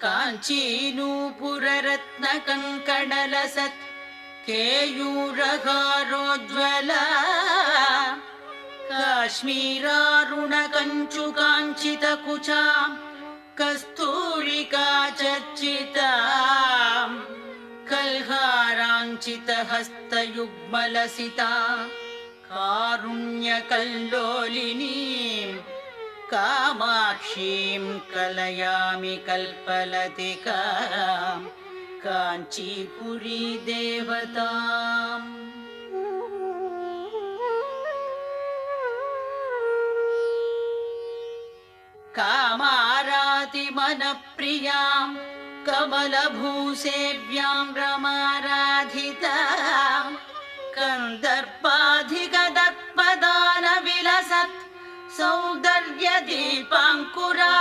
काञ्चीनूपुररत्नकङ्कणलसत् केयूरहारोज्ज्वला काश्मीरारुणकञ्चुकाञ्चितकुचा Kasturika चर्चिता कल्हाराञ्चितहस्तयुग्मलसिता कारुण्यकल्लोलिनीं कामाक्षीं कलयामि कल्पलतिकां काञ्चीपुरी देवताम् कामारातिमनप्रियां कमलभूसेव्यां रमाराधितां कन्दर्पाधिगदत्पदानविलसत् सौन्दर्यदीपाङ्कुरा